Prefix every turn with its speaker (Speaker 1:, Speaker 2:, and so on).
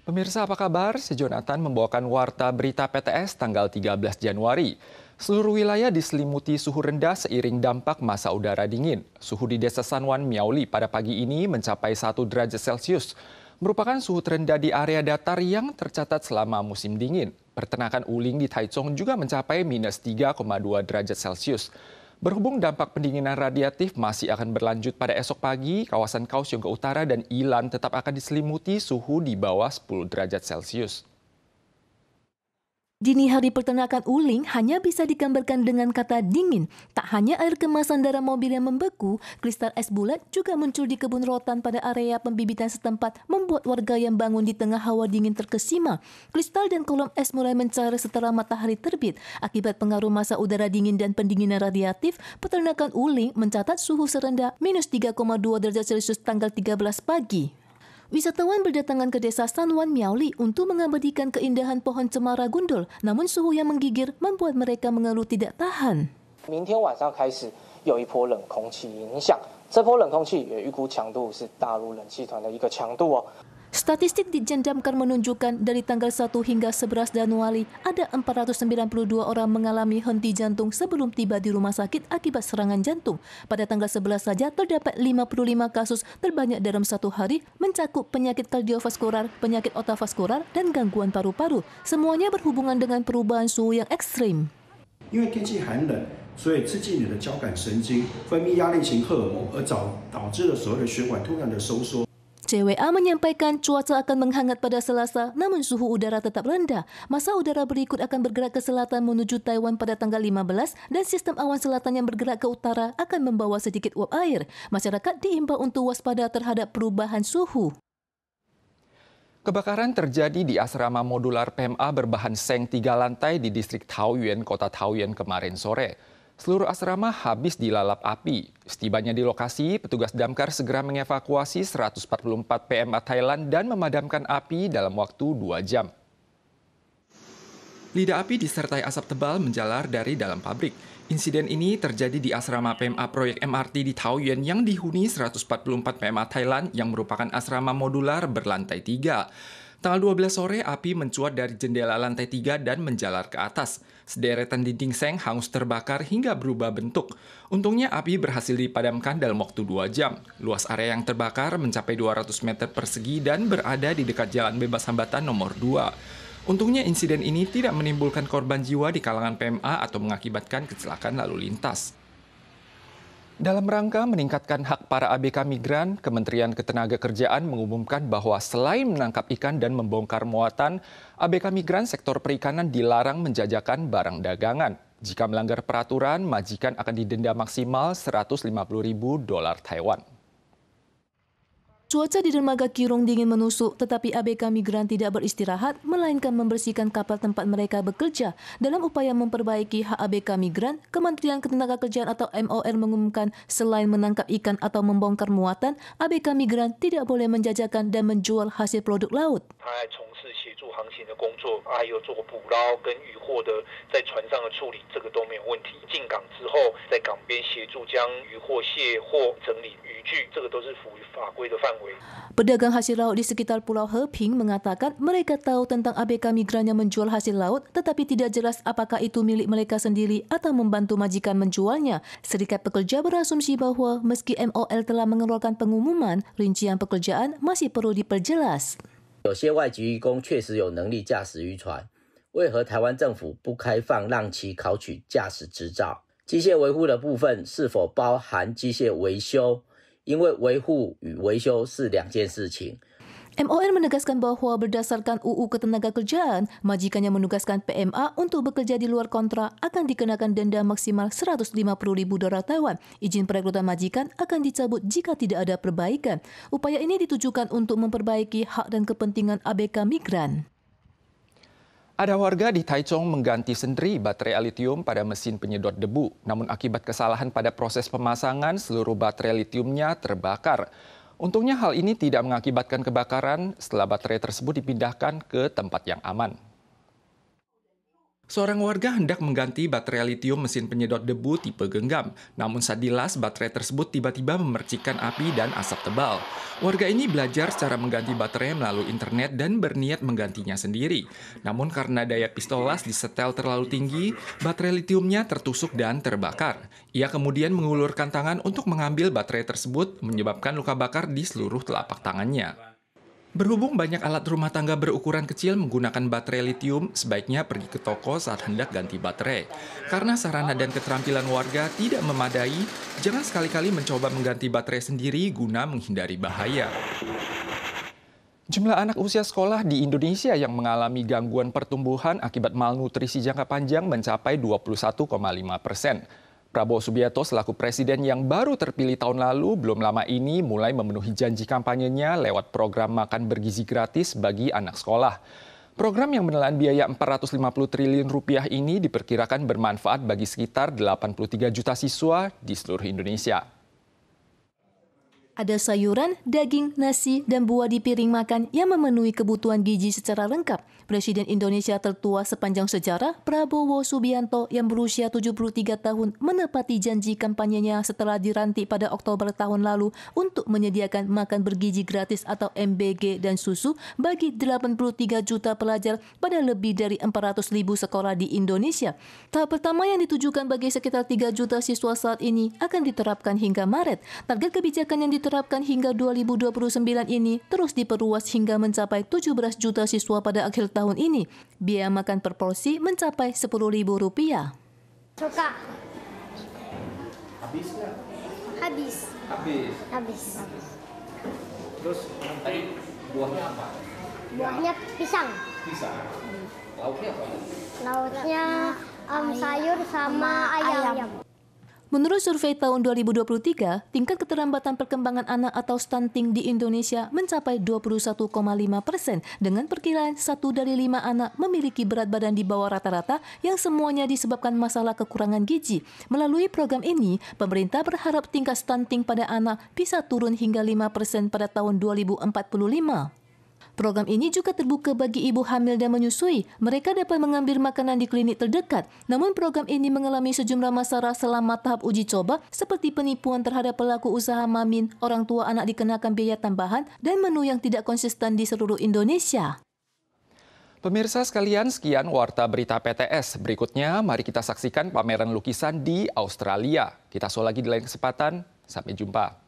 Speaker 1: Pemirsa apa kabar? Si Jonathan membawakan warta berita PTS tanggal 13 Januari. Seluruh wilayah diselimuti suhu rendah seiring dampak masa udara dingin. Suhu di Desa Sanwan, Miauli pada pagi ini mencapai 1 derajat Celcius. Merupakan suhu terendah di area datar yang tercatat selama musim dingin. Peternakan uling di Taichung juga mencapai minus 3,2 derajat Celcius. Berhubung dampak pendinginan radiatif masih akan berlanjut pada esok pagi, kawasan Kaohsiung Utara dan Ilan tetap akan diselimuti suhu di bawah 10 derajat Celcius.
Speaker 2: Dini hari peternakan uling hanya bisa digambarkan dengan kata dingin. Tak hanya air kemasan dalam mobil yang membeku, kristal es bulat juga muncul di kebun rotan pada area pembibitan setempat membuat warga yang bangun di tengah hawa dingin terkesima. Kristal dan kolom es mulai mencair setelah matahari terbit. Akibat pengaruh masa udara dingin dan pendinginan radiatif, peternakan uling mencatat suhu serendah minus 3,2 derajat Celcius tanggal 13 pagi. Wisatawan berdatangan ke Desa Sanwan, Miauli untuk mengabadikan keindahan pohon cemara gundul, namun suhu yang menggigir membuat mereka mengeluh tidak tahan.
Speaker 3: 明天晚上开始有一波冷空气影响，这波冷空气也预估强度是大陆冷气团的一个强度哦。
Speaker 2: Statistik di Jendamkar menunjukkan dari tanggal 1 hingga 11 Januari ada 492 orang mengalami henti jantung sebelum tiba di rumah sakit akibat serangan jantung. Pada tanggal 11 saja terdapat 55 kasus terbanyak dalam satu hari mencakup penyakit kardiovaskular, penyakit otak vaskular, dan gangguan paru-paru. Semuanya berhubungan dengan perubahan suhu yang ekstrim.
Speaker 4: 因为天气寒冷，所以刺激你的交感神经分泌压力型荷尔蒙，而导致了所谓的血管突然的收缩。
Speaker 2: CWA menyampaikan cuaca akan menghangat pada Selasa, namun suhu udara tetap rendah. Masa udara berikut akan bergerak ke selatan menuju Taiwan pada tanggal 15 dan sistem awan selatan yang bergerak ke utara akan membawa sedikit uap air. Masyarakat diimbau untuk waspada terhadap perubahan suhu.
Speaker 1: Kebakaran terjadi di asrama modular PMA berbahan seng 3 lantai di distrik Taoyuan, kota Taoyuan kemarin sore. Seluruh asrama habis dilalap api. Setibanya di lokasi, petugas damkar segera mengevakuasi 144 PMA Thailand dan memadamkan api dalam waktu 2 jam. Lidah api disertai asap tebal menjalar dari dalam pabrik. Insiden ini terjadi di asrama PMA proyek MRT di Taoyuan yang dihuni 144 PMA Thailand yang merupakan asrama modular berlantai 3. Tanggal 12 sore, api mencuat dari jendela lantai 3 dan menjalar ke atas. Sederetan dinding seng hangus terbakar hingga berubah bentuk. Untungnya api berhasil dipadamkan dalam waktu 2 jam. Luas area yang terbakar mencapai 200 meter persegi dan berada di dekat jalan bebas hambatan nomor 2. Untungnya insiden ini tidak menimbulkan korban jiwa di kalangan PMA atau mengakibatkan kecelakaan lalu lintas. Dalam rangka meningkatkan hak para ABK migran, Kementerian Ketenagakerjaan mengumumkan bahwa selain menangkap ikan dan membongkar muatan, ABK migran sektor perikanan dilarang menjajakan barang dagangan. Jika melanggar peraturan, majikan akan didenda maksimal $150.000 Taiwan.
Speaker 2: Cuaca di dermaga Kirong dingin menusuk, tetapi ABK migran tidak beristirahat, melainkan membersihkan kapal tempat mereka bekerja. Dalam upaya memperbaiki hak ABK migran, Kementerian Ketenagakerjaan atau MOR mengumumkan selain menangkap ikan atau membongkar muatan, ABK migran tidak boleh menjajakan dan menjual hasil produk laut.
Speaker 5: 航行的工作，还有做捕捞跟渔获的在船上的处理，这个都没有问题。进港之后，在港边协助将渔获卸货、整理渔具，这个都是符合法规的范围。
Speaker 2: Pedagang hasil laut di sekitar Pulau Heping mengatakan mereka tahu tentang ABK migran yang menjual hasil laut, tetapi tidak jelas apakah itu milik mereka sendiri atau membantu majikan menjualnya. Serikat pekerja berasumsi bahwa meski MOL telah mengeluarkan pengumuman, rincian pekerjaan masih perlu diperjelas.
Speaker 6: 有些外籍渔工确实有能力驾驶渔船，为何台湾政府不开放让其考取驾驶执照？机械维护的部分是否包含机械维修？因为维护与维修是2件事情。
Speaker 2: MOL menegaskan bahwa berdasarkan UU Ketenagakerjaan, majikan yang menugaskan PMA untuk bekerja di luar kontrak akan dikenakan denda maksimal $150.000 Taiwan. Izin perekrutan majikan akan dicabut jika tidak ada perbaikan. Upaya ini ditujukan untuk memperbaiki hak dan kepentingan ABK migran.
Speaker 1: Ada warga di Taichung mengganti sendiri baterai litium pada mesin penyedot debu. Namun akibat kesalahan pada proses pemasangan, seluruh baterai litiumnya terbakar. Untungnya hal ini tidak mengakibatkan kebakaran setelah baterai tersebut dipindahkan ke tempat yang aman. Seorang warga hendak mengganti baterai litium mesin penyedot debu tipe genggam. Namun saat dilas, baterai tersebut tiba-tiba memercikkan api dan asap tebal. Warga ini belajar cara mengganti baterai melalui internet dan berniat menggantinya sendiri. Namun karena daya pistolas disetel terlalu tinggi, baterai litiumnya tertusuk dan terbakar. Ia kemudian mengulurkan tangan untuk mengambil baterai tersebut, menyebabkan luka bakar di seluruh telapak tangannya. Berhubung banyak alat rumah tangga berukuran kecil menggunakan baterai litium, sebaiknya pergi ke toko saat hendak ganti baterai. Karena sarana dan keterampilan warga tidak memadai, jangan sekali-kali mencoba mengganti baterai sendiri guna menghindari bahaya. Jumlah anak usia sekolah di Indonesia yang mengalami gangguan pertumbuhan akibat malnutrisi jangka panjang mencapai 21,5%. Prabowo Subianto selaku presiden yang baru terpilih tahun lalu belum lama ini mulai memenuhi janji kampanyenya lewat program makan bergizi gratis bagi anak sekolah. Program yang menelan biaya 450 triliun rupiah ini diperkirakan bermanfaat bagi sekitar 83 juta siswa di seluruh Indonesia.
Speaker 2: Ada sayuran, daging, nasi, dan buah di piring makan yang memenuhi kebutuhan gizi secara lengkap. Presiden Indonesia tertua sepanjang sejarah, Prabowo Subianto yang berusia 73 tahun menepati janji kampanyenya setelah dilantik pada Oktober tahun lalu untuk menyediakan makan bergizi gratis atau MBG dan susu bagi 83 juta pelajar pada lebih dari 400.000 sekolah di Indonesia. Tahap pertama yang ditujukan bagi sekitar 3 juta siswa saat ini akan diterapkan hingga Maret. Target kebijakan yang diterapkan hingga 2029 ini terus diperluas hingga mencapai 17 juta siswa pada akhir tahun ini. Biaya makan per porsi mencapai Rp10.000.
Speaker 7: Suka.
Speaker 8: Habis nggak?
Speaker 7: Habis.
Speaker 8: Habis. Terus tadi buahnya apa?
Speaker 7: Buahnya pisang.
Speaker 8: Pisang. Lauknya apa?
Speaker 7: Lauknya sayur sama ayam.
Speaker 2: Menurut survei tahun 2023, tingkat keterlambatan perkembangan anak atau stunting di Indonesia mencapai 21,5%, dengan perkiraan 1 dari 5 anak memiliki berat badan di bawah rata-rata yang semuanya disebabkan masalah kekurangan gizi. Melalui program ini, pemerintah berharap tingkat stunting pada anak bisa turun hingga 5% pada tahun 2045. Program ini juga terbuka bagi ibu hamil dan menyusui. Mereka dapat mengambil makanan di klinik terdekat. Namun program ini mengalami sejumlah masalah selama tahap uji coba seperti penipuan terhadap pelaku usaha mamin, orang tua anak dikenakan biaya tambahan, dan menu yang tidak konsisten di seluruh Indonesia.
Speaker 1: Pemirsa sekalian, sekian Warta Berita PTS. Berikutnya, mari kita saksikan pameran lukisan di Australia. Kita show lagi di lain kesempatan. Sampai jumpa.